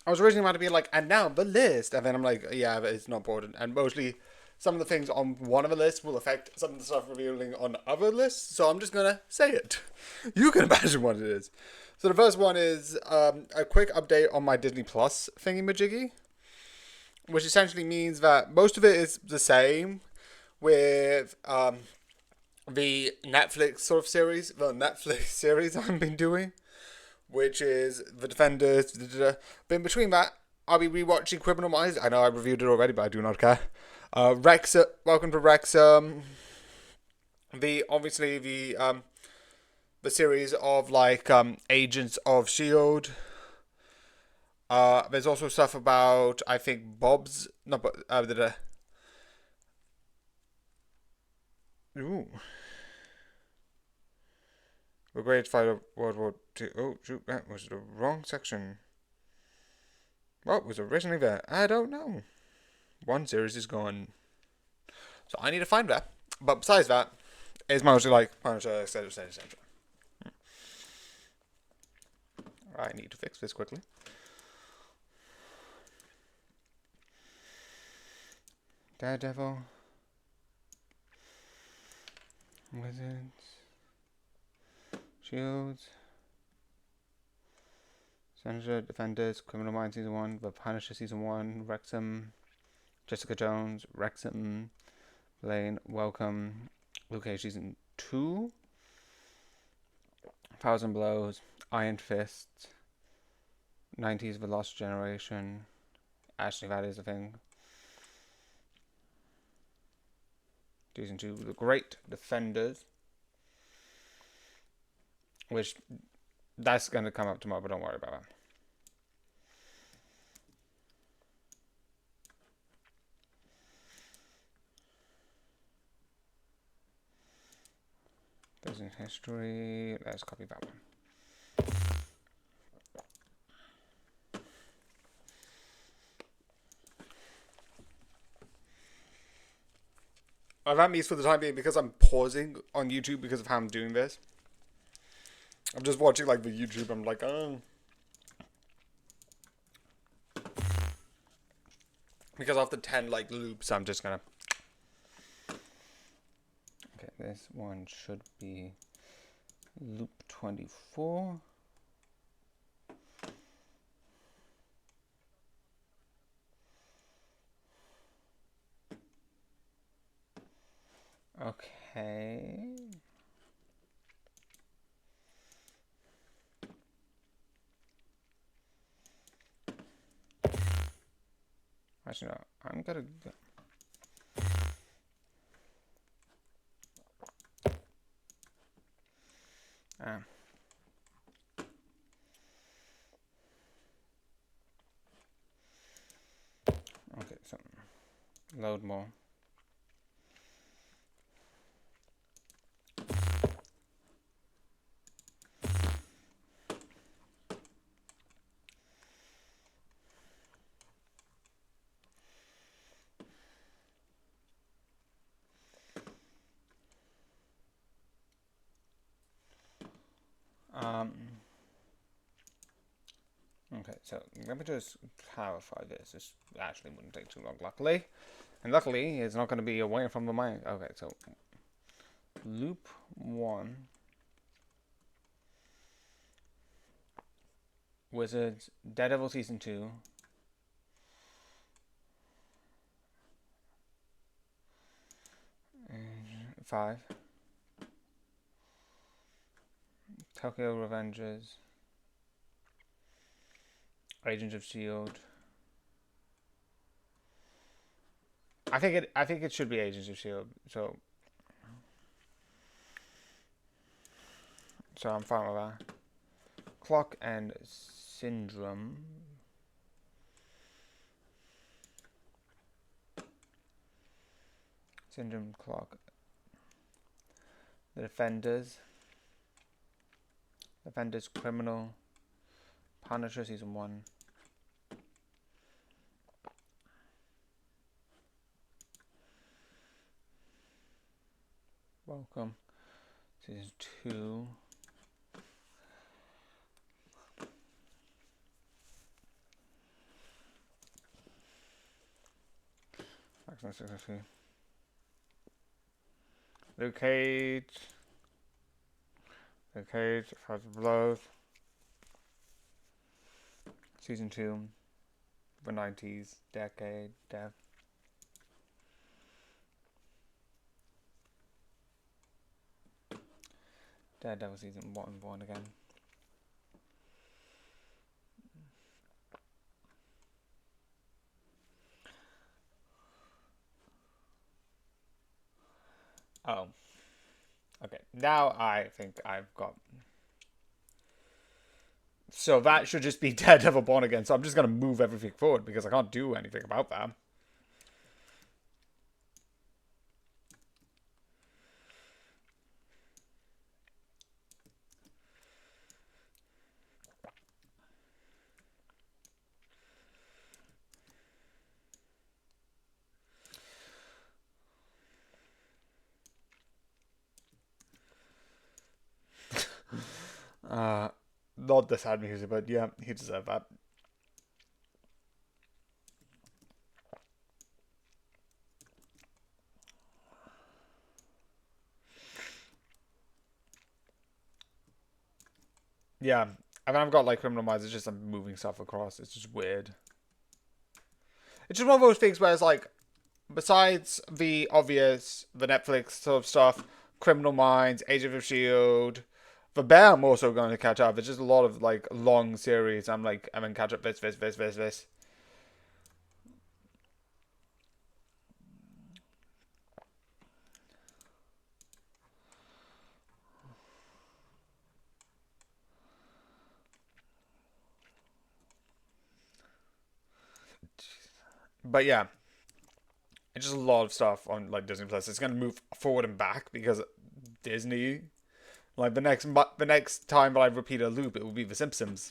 I was originally about to be like, and now the list, and then I'm like, yeah, but it's not important. And mostly, some of the things on one of the lists will affect some of the stuff revealing on other lists. So I'm just gonna say it. You can imagine what it is. So the first one is a quick update on my Disney Plus thingy majiggy, which essentially means that most of it is the same with the Netflix sort of series, the Netflix series I've been doing, which is The Defenders. But in between that, I'll be rewatching Criminal Minds. I know I reviewed it already, but I do not care. Welcome to Wrexham. The series of like Agents of Shield. There's also stuff about I think Bob's no, but ooh, the Great Fight of World War Two. Oh shoot, that was the wrong section. What was originally there? I don't know. One series is gone. So I need to find that. But besides that, it's mostly like Punisher, etc., etc., etc. I need to fix this quickly. Daredevil, Wizards, Shields, Senator, Defenders, Criminal Minds Season 1, The Punisher Season 1, Wrexham, Jessica Jones, Wrexham, Blaine, Welcome, Luke Cage Season 2, Thousand Blows, Iron Fist, 90s The Lost Generation. Actually, that is a thing. Season 2, The Great Defenders, which that's going to come up tomorrow, but don't worry about that. There's in history. Let's copy that one. I've had these for the time being because I'm pausing on YouTube because of how I'm doing this. I'm just watching like the YouTube. I'm like, oh. Because after 10 like loops, I'm just gonna. Okay, this one should be loop 24. Okay. Actually, no. I'm gonna. Ah. Okay, so load more. Okay, so let me just clarify this. This actually wouldn't take too long, luckily. And luckily, it's not going to be away from the mic. Okay, so loop 1. Wizards, Daredevil Season 2. And 5. Tokyo Revengers. Agents of Shield. I think it should be Agents of Shield. So I'm fine with that. Clock and Syndrome. Syndrome Clock. The Defenders. Defenders Criminal. Punisher Season 1. Welcome. Season 2. Luke Cage. Luke Cage. House of Blood. Season 2. The 90s. Decade. Death. Daredevil Season 1. Born Again. Oh. Okay. Now I think I've got... So that should just be Daredevil Born Again. So I'm just going to move everything forward because I can't do anything about that. Not the sad music, but yeah, he deserved that. Yeah, and then I've got like Criminal Minds. It's just I'm moving stuff across. It's just weird. It's just one of those things where it's like, besides the obvious, the Netflix sort of stuff, Criminal Minds, Agent of Shield, the Bear I'm also going to catch up. It's just a lot of like long series. I'm gonna catch up this. But yeah, it's just a lot of stuff on like Disney Plus. It's gonna move forward and back because Disney. Like the next time that I repeat a loop, it will be The Simpsons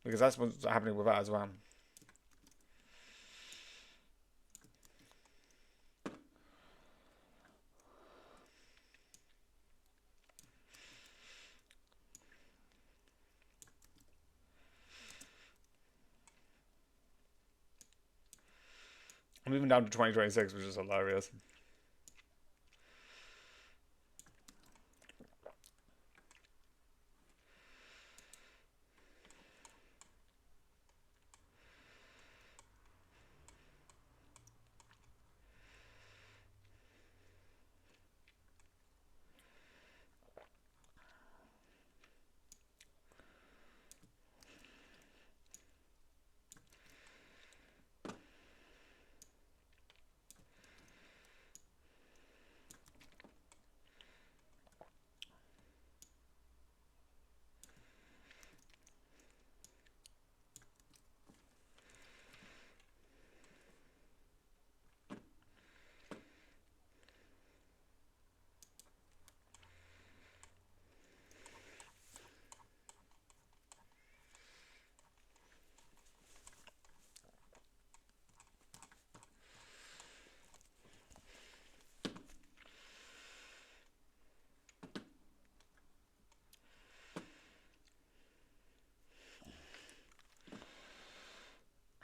because that's what's happening with that as well. I'm moving down to 2026, which is hilarious.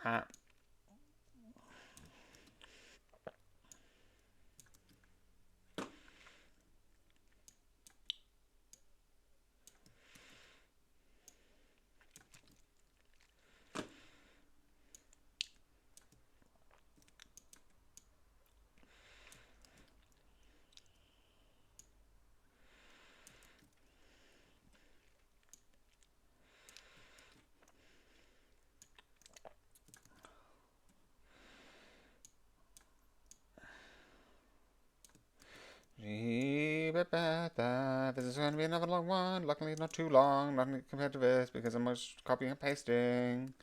Ha. This is going to be another long one. Luckily, not too long. Nothing compared to this because I'm just copying and pasting.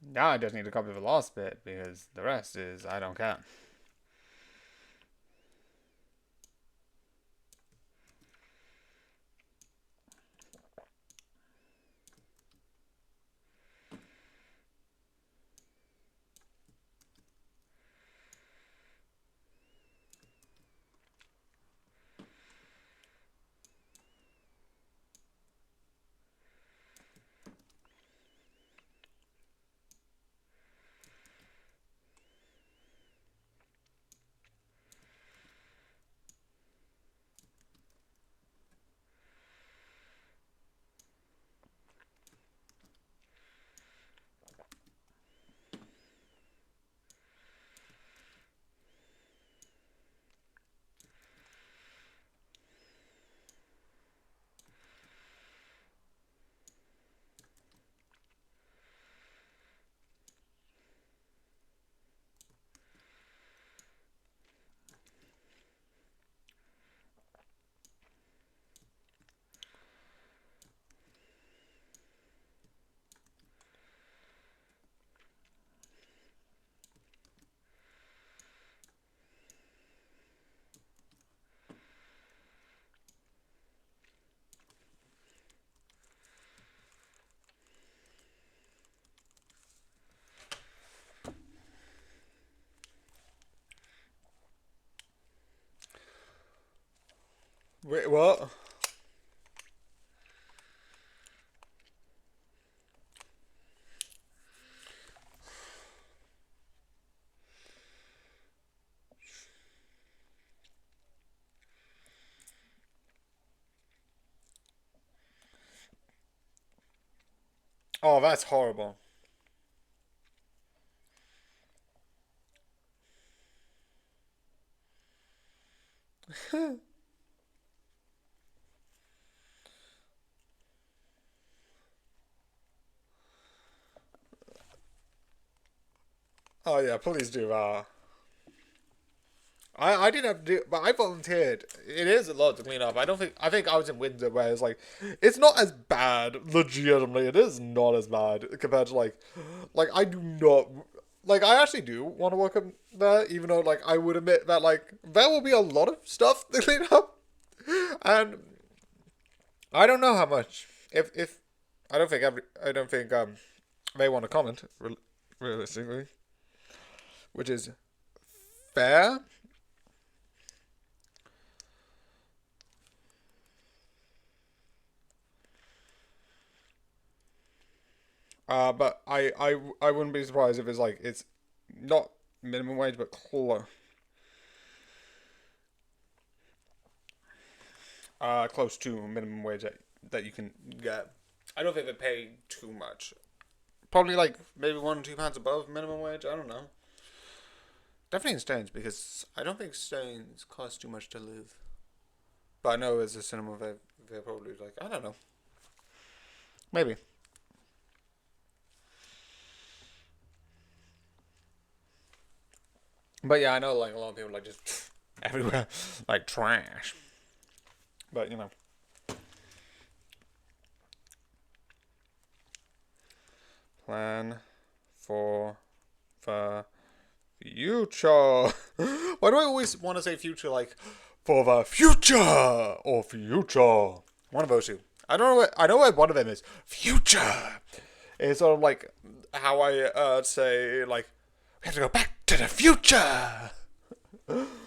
Now I just need to copy the last bit because the rest is I don't care. Wait, what? Oh, that's horrible. Oh yeah, please do that. I didn't have to do, but I volunteered. It is a lot to clean up. I think I was in Windsor where it's like, it's not as bad. Legitimately, it is not as bad compared to like I do not, like I actually do want to work up there, even though like I would admit that like there will be a lot of stuff to clean up, and I don't know how much. If I don't think they want to comment realistically, which is fair. But I wouldn't be surprised if it's like it's not minimum wage, but close to minimum wage that you can get. I don't think they pay too much. Probably like maybe £1 or £2 above minimum wage. I don't know. Definitely in Staines because I don't think Staines cost too much to live. But I know as a cinema they're probably like I don't know. Maybe. But yeah, I know like a lot of people like just everywhere like trash. But you know. Plan for the future. Why do I always want to say future like for the future or future? One of those two. I don't know. I know what one of them is. Future. It's sort of like how I say like we have to go back to the future.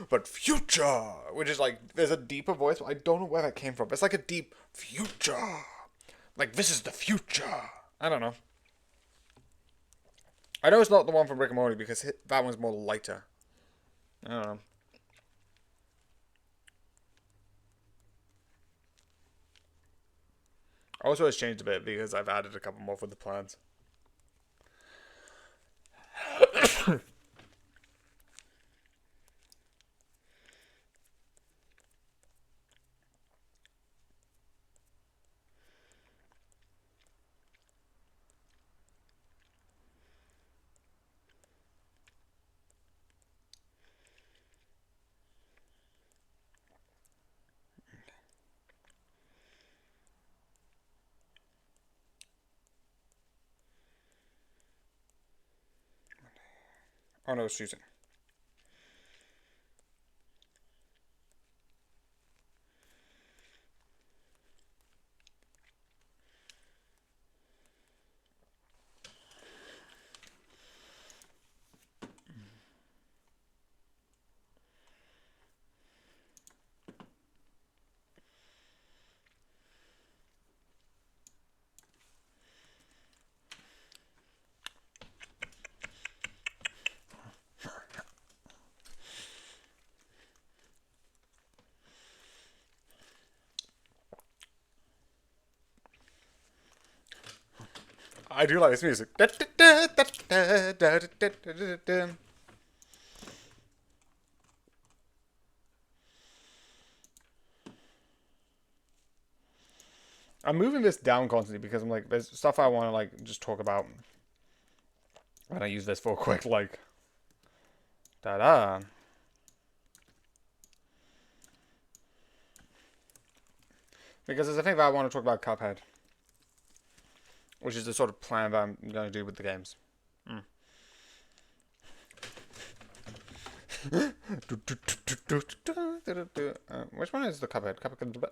But future, which is like there's a deeper voice. But I don't know where that came from. It's like a deep future. Like this is the future. I don't know. I know it's not the one from Rick and Morty because that one's more lighter. I don't know. Also, it's changed a bit because I've added a couple more for the plans. Oh no, it's choosing. I do like this music. I'm moving this down constantly because I'm like, there's stuff I want to like just talk about, and I use this for a quick like, da da. Because there's a thing that I want to talk about Cuphead, which is the sort of plan that I'm going to do with the games. Which one is the Cuphead? Cuphead.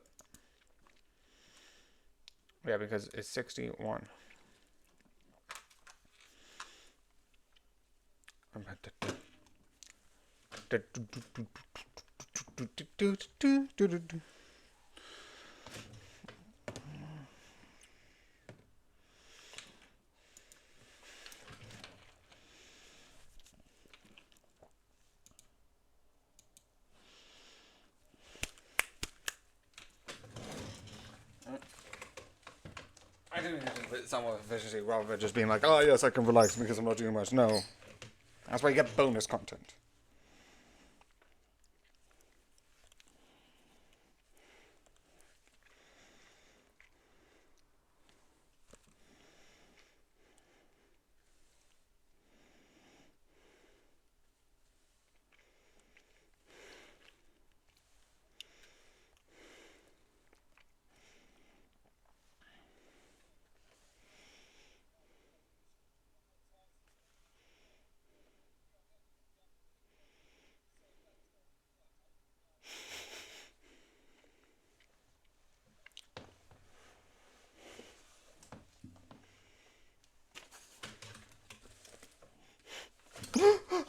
Yeah, because it's 61. I didn't mean to do somewhat efficiency rather than just being like, oh yes, I can relax because I'm not doing much. No. That's why you get bonus content.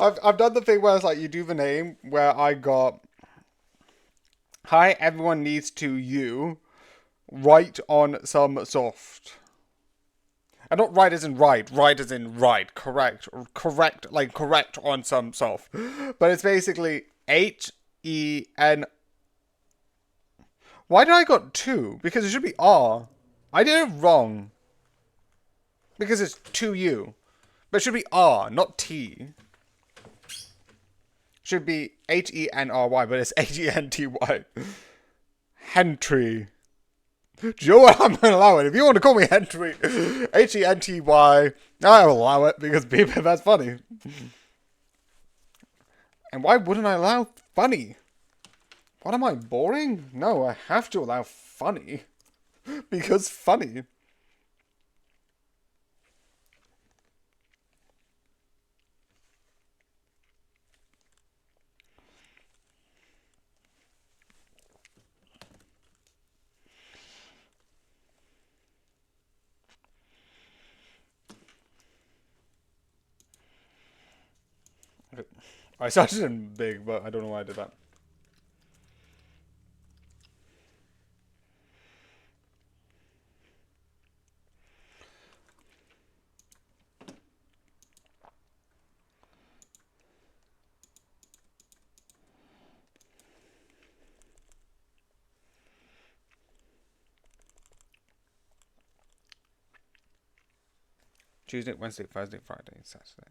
I've done the thing where it's like you do the name where I got hi everyone needs to you write on some soft. And not right as in right as in right, correct, like correct on some soft. But it's basically Hen. Why did I got two? Because it should be R. I did it wrong. Because it's to you. But it should be R, not T. Should be Henry, but it's Henty. Hentry. Do you know what? I'm going to allow it. If you want to call me Hentry, Henty, I'll allow it because people, that's funny. And why wouldn't I allow funny? What am I, boring? No, I have to allow funny. Because funny. I started in big, but I don't know why I did that. Tuesday, Wednesday, Thursday, Friday, Saturday.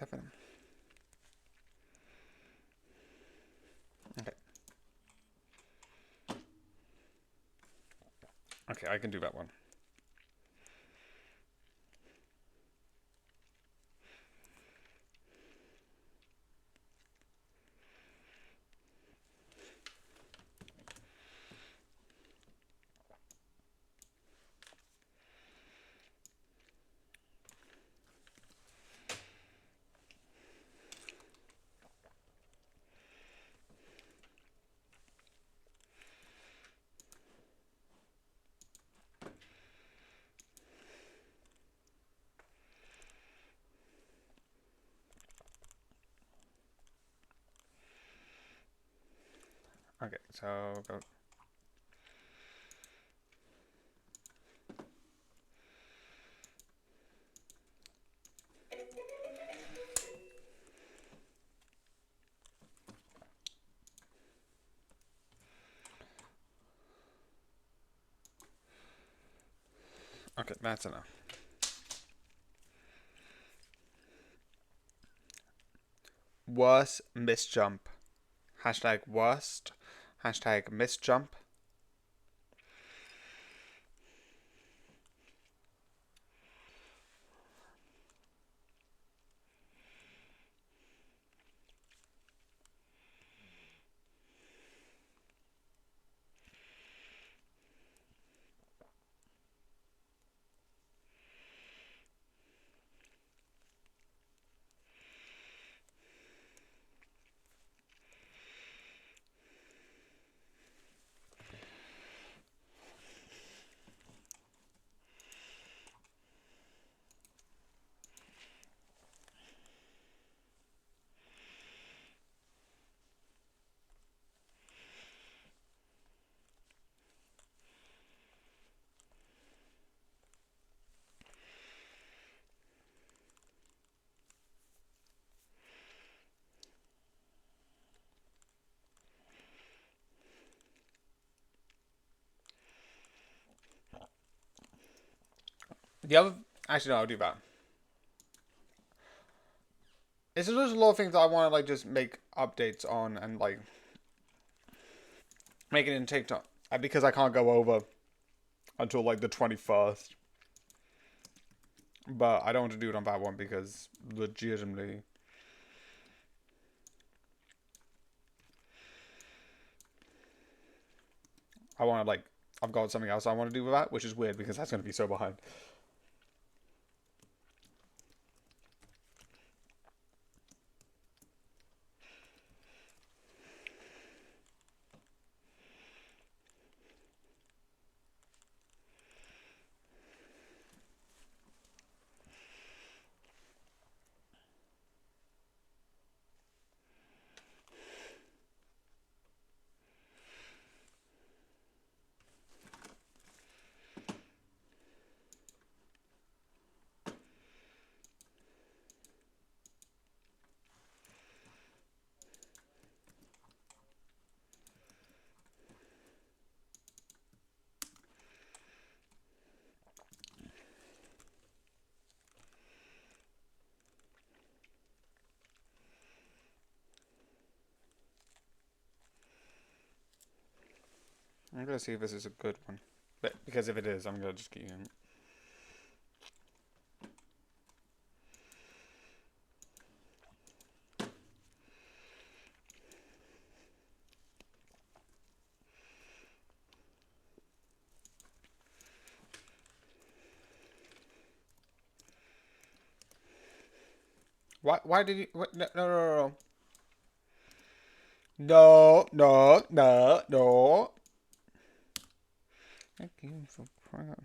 Pepper. Okay. Okay, I can do that one. Okay, so go. Okay, that's enough. Worst misjump. Hashtag worst. Hashtag misjump. The other, actually no, I'll do that. It's just a lot of things that I want to like just make updates on and like make it in TikTok, and because I can't go over until like the 21st. But I don't want to do it on that one because legitimately, I want to like I've got something else I want to do with that, which is weird because that's going to be so behind. I'm gonna see if this is a good one, but because if it is, I'm gonna just keep it. Why? Why did he? What? No, no, no, no, no, no, no, no. Thank you for crying.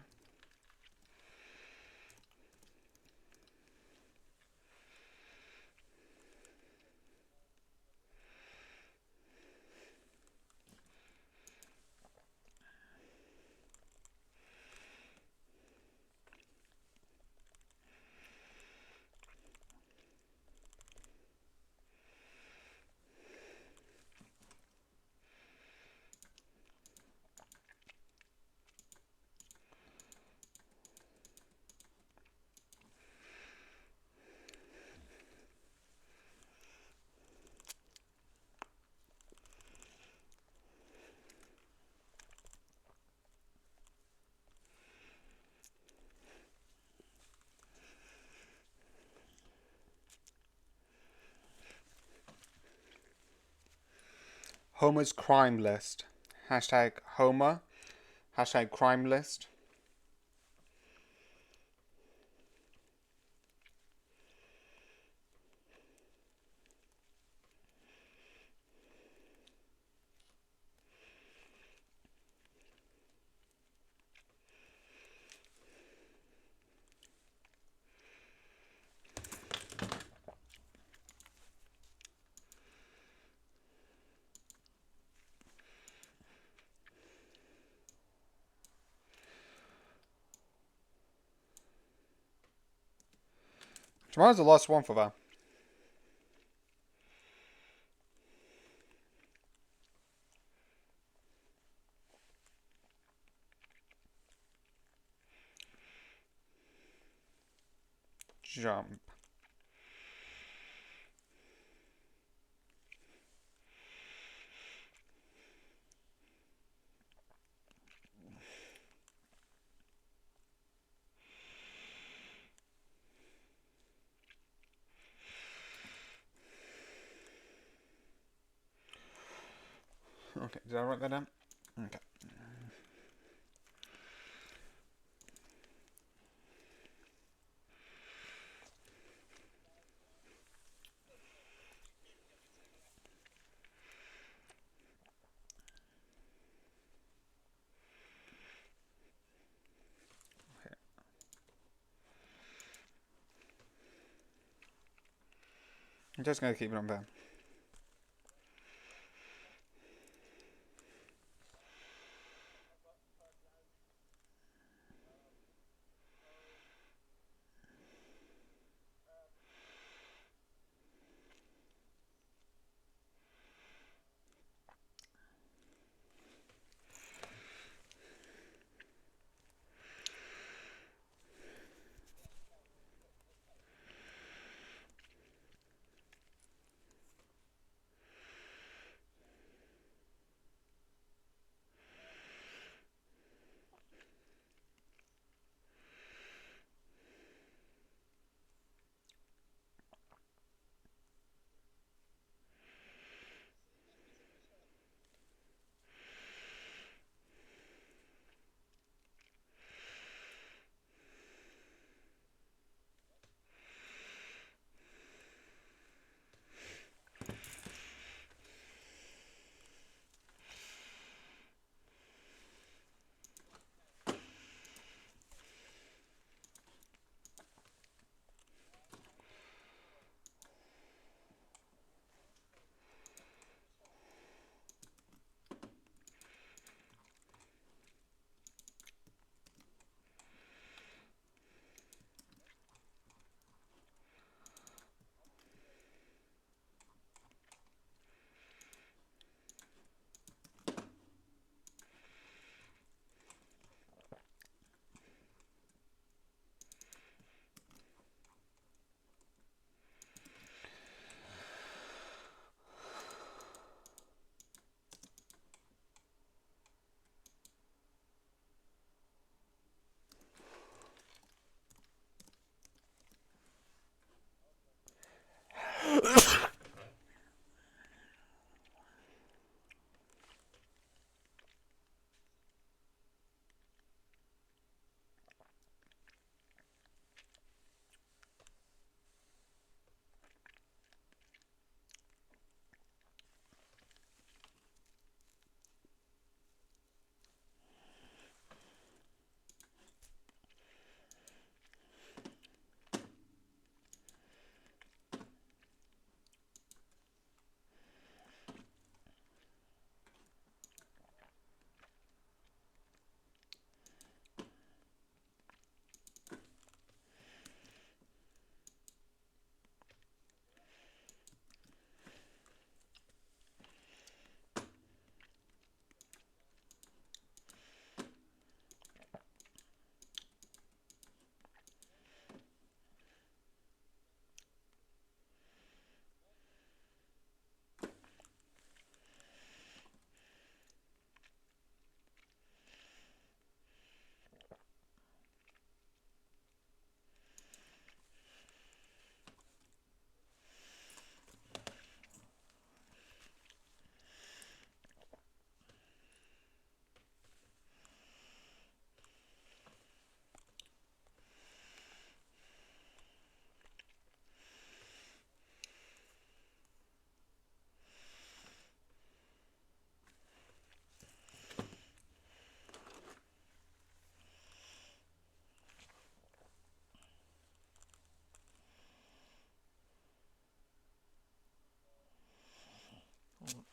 Homer's crime list. Hashtag Homer. Hashtag crime list. Tomorrow's the last one for that. Jump. Okay, did I write that down? Okay. I'm just going to keep it on there.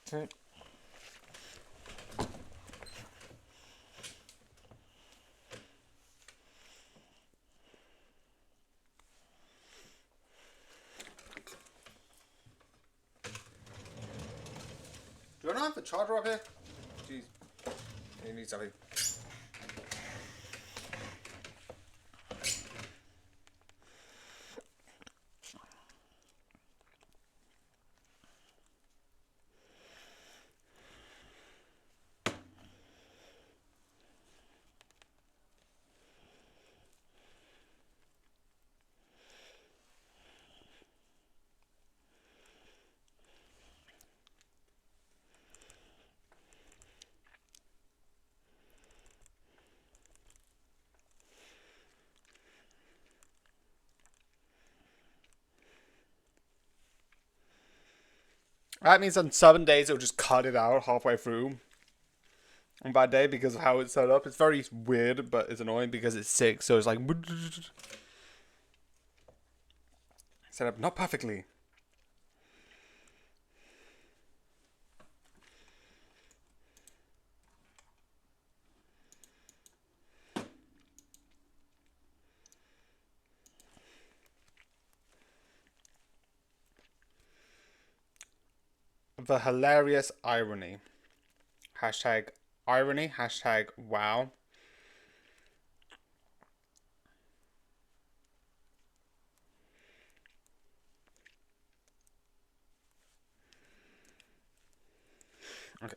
Do you not have the charger up here? Jeez. You need something. That means on some days it'll just cut it out halfway through. On bad day because of how it's set up. It's very weird, but it's annoying because it's 6, so it's like set up not perfectly. The hilarious irony. Hashtag irony. Hashtag wow. Okay.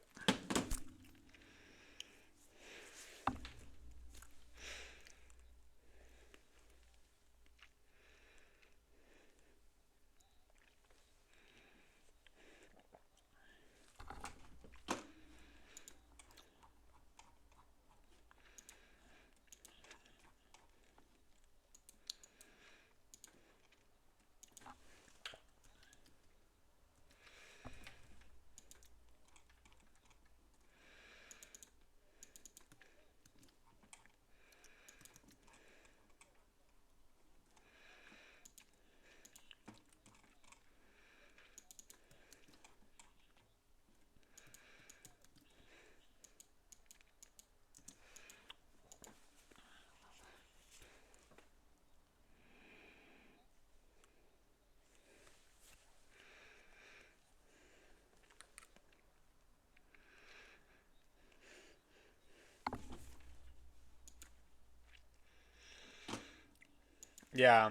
Yeah.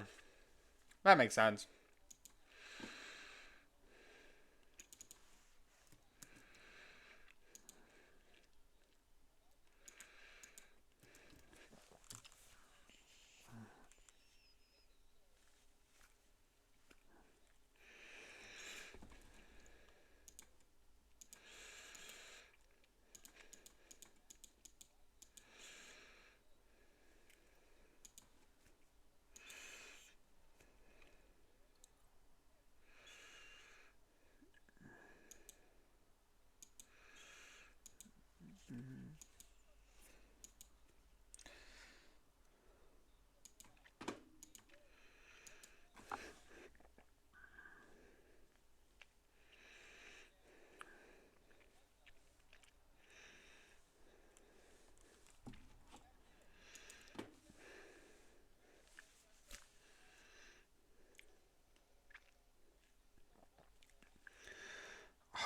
That makes sense.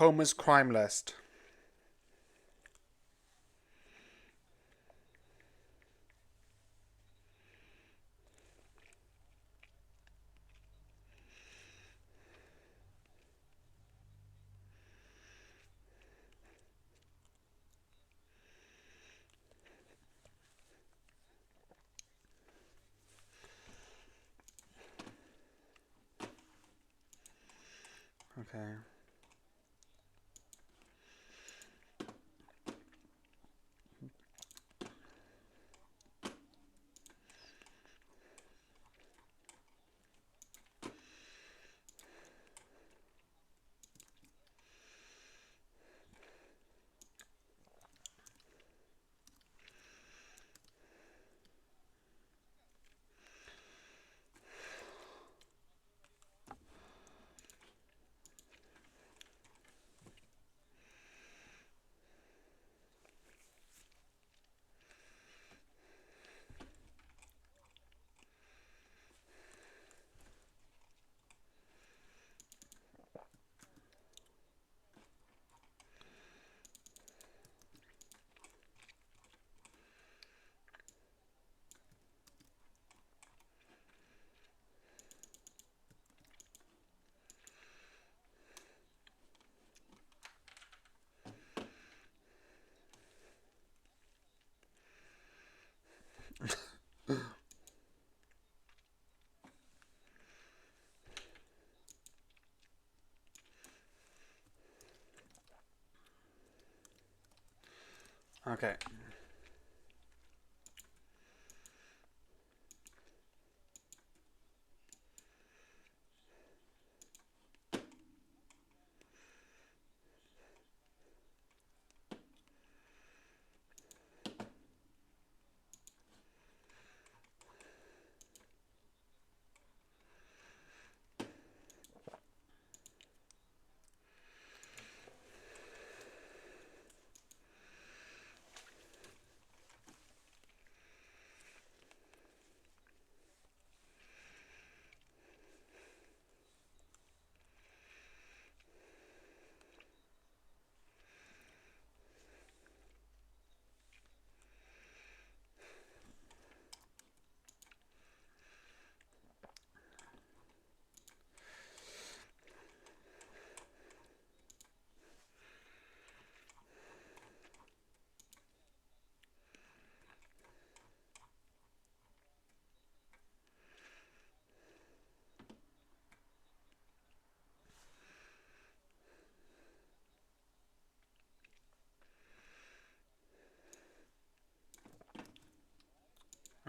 Homer's crime list. Okay. Okay.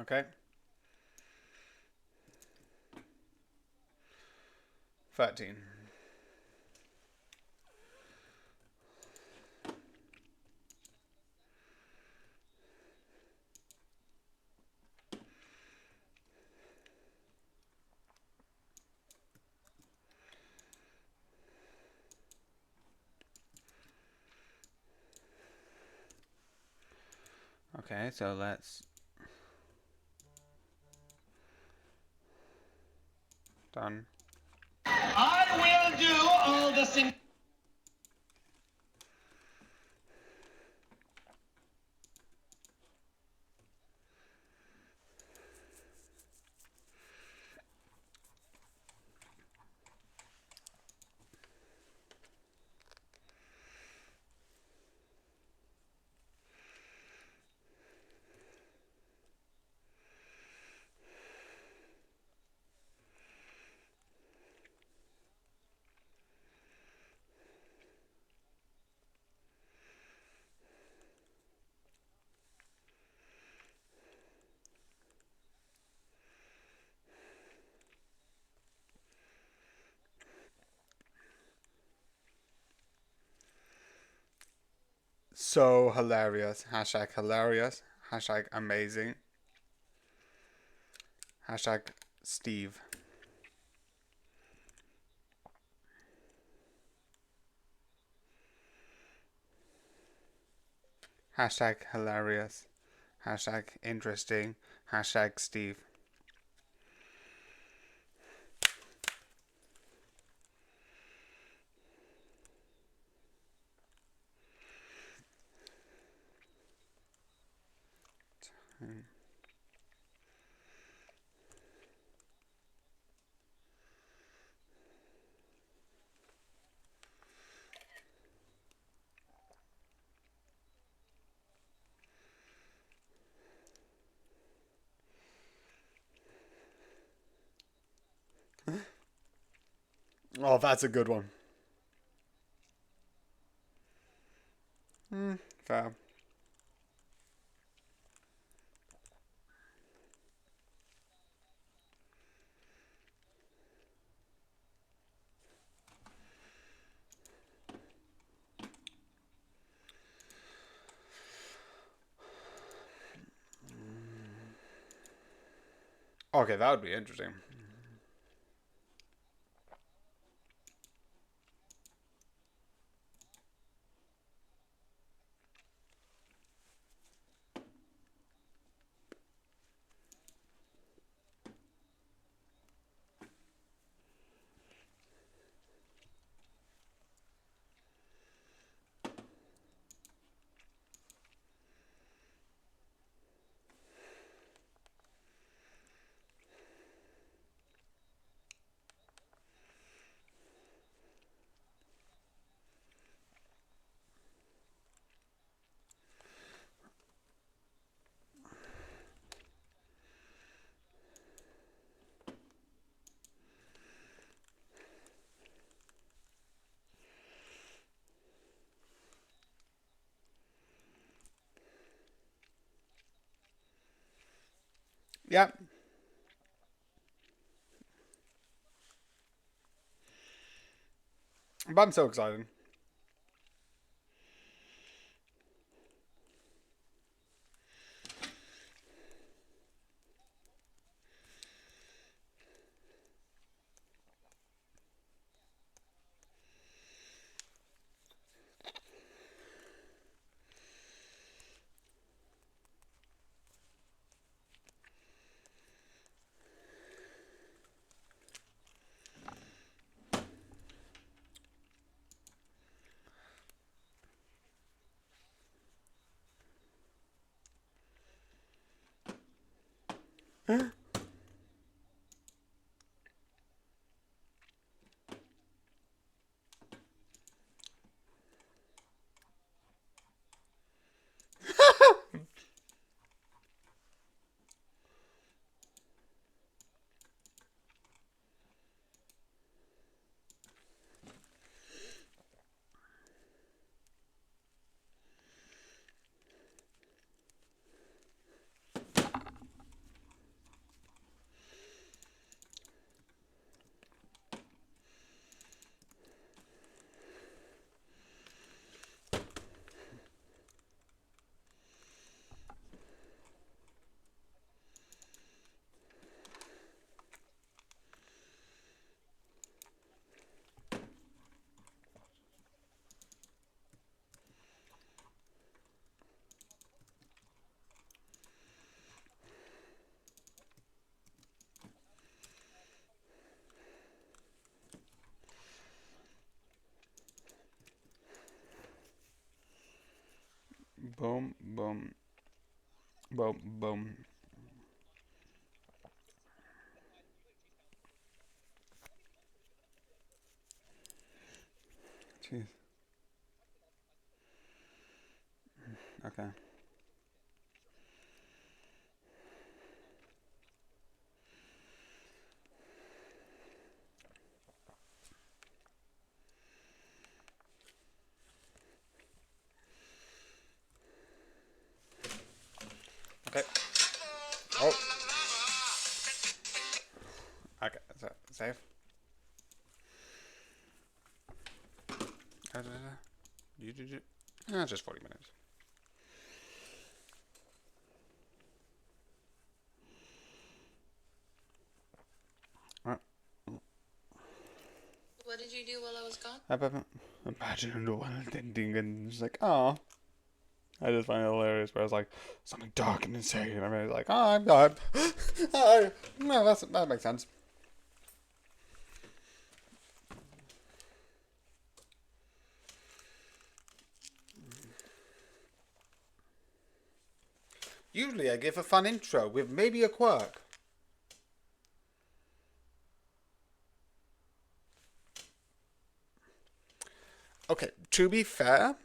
Okay. 13. Okay, so let's... Done. I will do all the sing. So hilarious. Hashtag hilarious. Hashtag amazing. Hashtag Steve. Hashtag hilarious. Hashtag interesting. Hashtag Steve. Oh, that's a good one. Fair. Okay, that would be interesting. Yeah. But I'm so excited. Boom, boom, boom, boom. Jeez. Okay. Okay. Oh. Okay. So save. Just 40 minutes. Alright. What did you do while I was gone? Imagine the one ending and just like, oh. I just find it hilarious. Where I was like, something dark and insane, and everybody's like, oh, I'm done. Oh, no, that makes sense. Usually I give a fun intro with maybe a quirk. Okay, to be fair,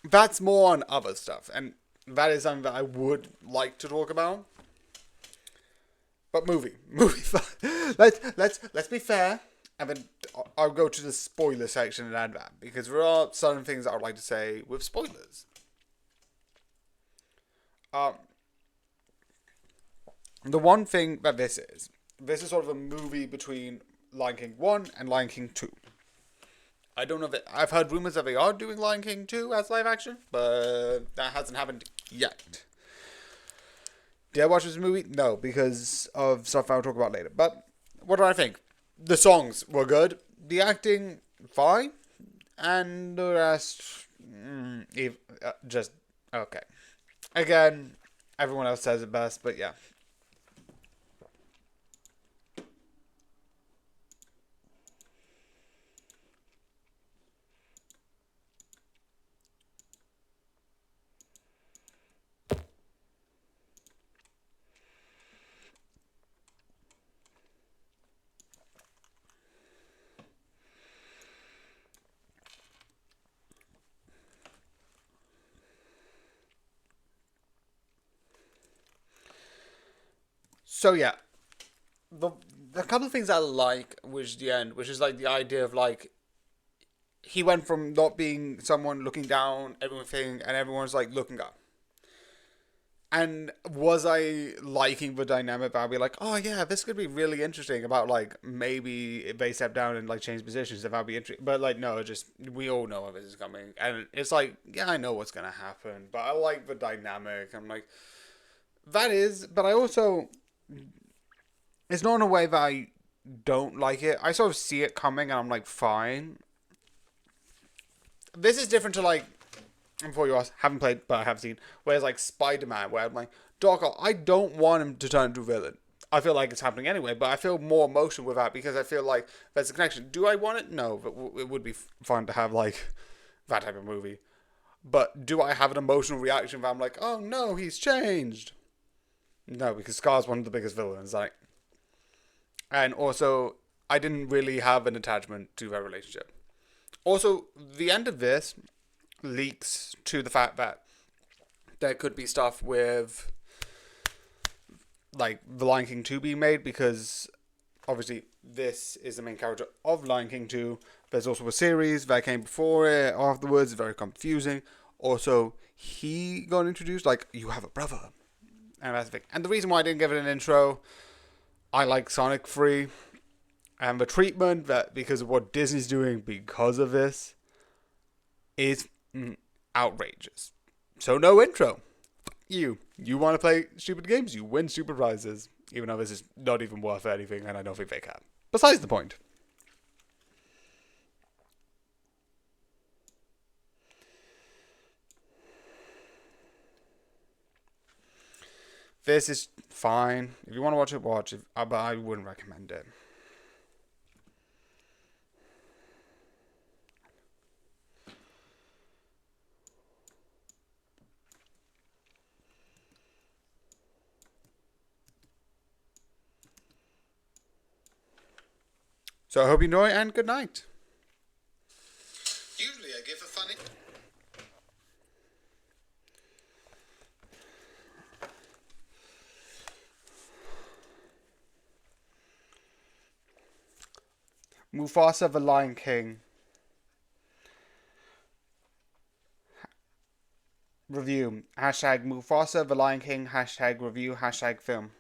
that's more on other stuff, and that is something that I would like to talk about. But movie. Let's be fair, and then I'll go to the spoiler section and add that because there are certain things I would like to say with spoilers. Um, the one thing that this is sort of a movie between Lion King 1 and Lion King 2. I don't know if I've heard rumors that they are doing Lion King 2 as live action, but that hasn't happened yet. Did I watch this movie? No, because of stuff I'll talk about later. But what do I think? The songs were good. The acting, fine. And the rest, just okay. Again, everyone else says it best, but yeah. So yeah, the a couple of things I like, which the end, which is like the idea of like he went from not being someone looking down everything and everyone's like looking up. And was I liking the dynamic? I'd be like, oh yeah, this could be really interesting. About like maybe if they step down and like change positions, if I'd be interesting. But like no, just we all know this is coming, and it's like yeah, I know what's gonna happen. But I like the dynamic. I'm like that is, but I also it's not in a way that I don't like it. I sort of see it coming, and I'm like fine. This is different to like before you ask, haven't played, but I have seen. Whereas like Spider-Man, where I'm like, Doc, I don't want him to turn into a villain. I feel like it's happening anyway, but I feel more emotion with that because I feel like there's a connection. Do I want it? No, but it would be fun to have like that type of movie. But do I have an emotional reaction where I'm like, oh no, he's changed? No, because Scar's one of the biggest villains. Like, and also I didn't really have an attachment to their relationship. Also, the end of this leaks to the fact that there could be stuff with like the Lion King 2 being made because obviously this is the main character of Lion King 2. There's also a series that came before it, afterwards, very confusing. Also, he got introduced like you have a brother. And that's the thing. And the reason why I didn't give it an intro, I like Sonic 3 and the treatment that because of what Disney's doing because of this is outrageous. So no intro. You want to play stupid games, you win stupid prizes. Even though this is not even worth anything, and I don't think they can. Besides the point. This is fine. If you want to watch it, watch it. But I wouldn't recommend it. So I hope you enjoy and good night. Usually I give a funny... Mufasa the Lion King. Review. Hashtag Mufasa the Lion King. Hashtag review. Hashtag film.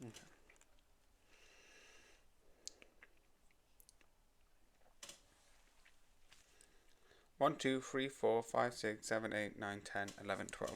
Okay. 1, 2, 3, 4, 5, 6, 7, 8, 9, 10, 11, 12.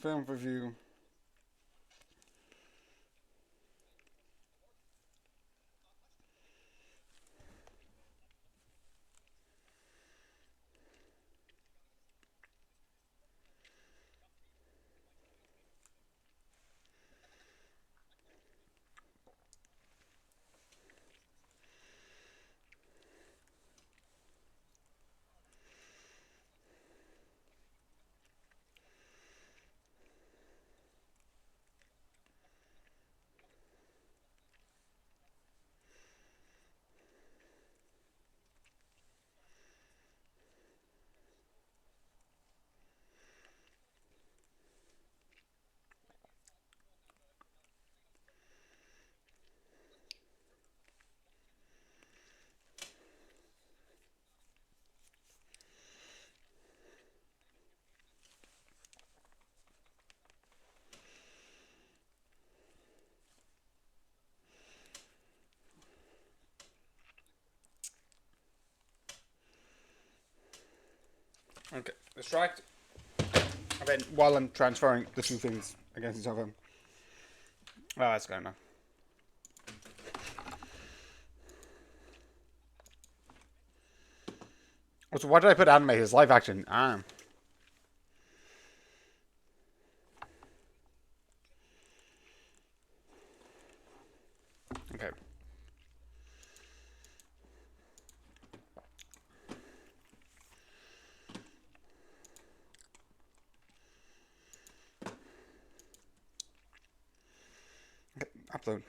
Film review. Okay, distract. And then while I'm transferring the two things against each other. Oh, that's going now. So why did I put anime as live action? Ah. Okay. Okay, upload.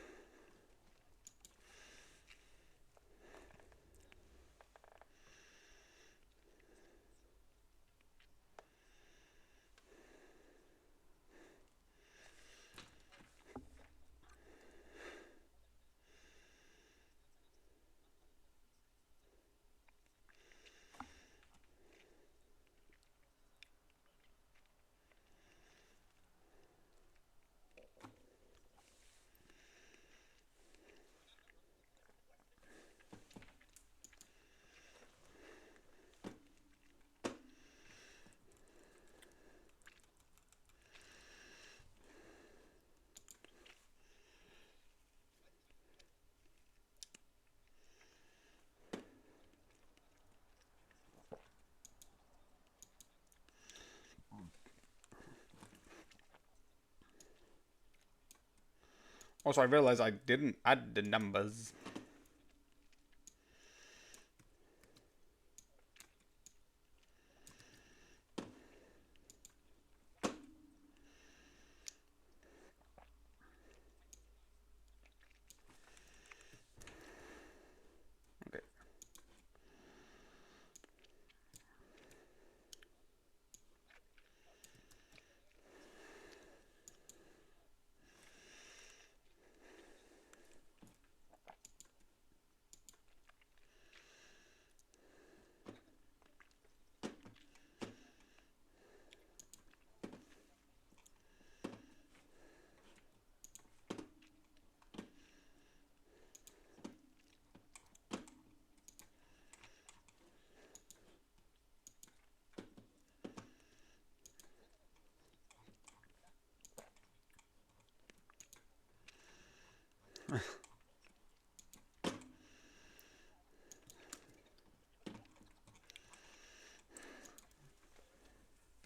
Also, I realized I didn't add the numbers. Okay.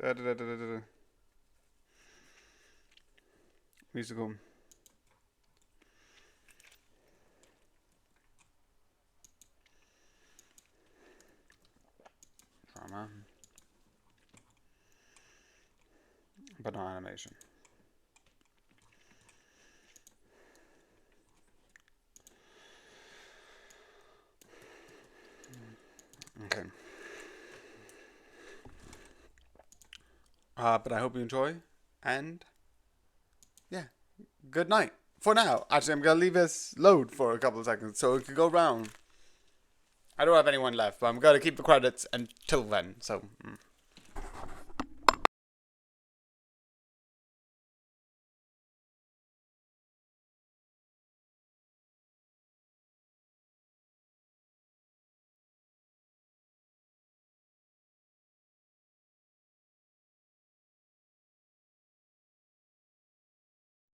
Da. Musical. Drama. But not animation. Okay. But I hope you enjoy. And yeah, good night. For now. Actually, I'm going to leave this load for a couple of seconds so it can go round. I don't have anyone left, but I'm going to keep the credits until then. So.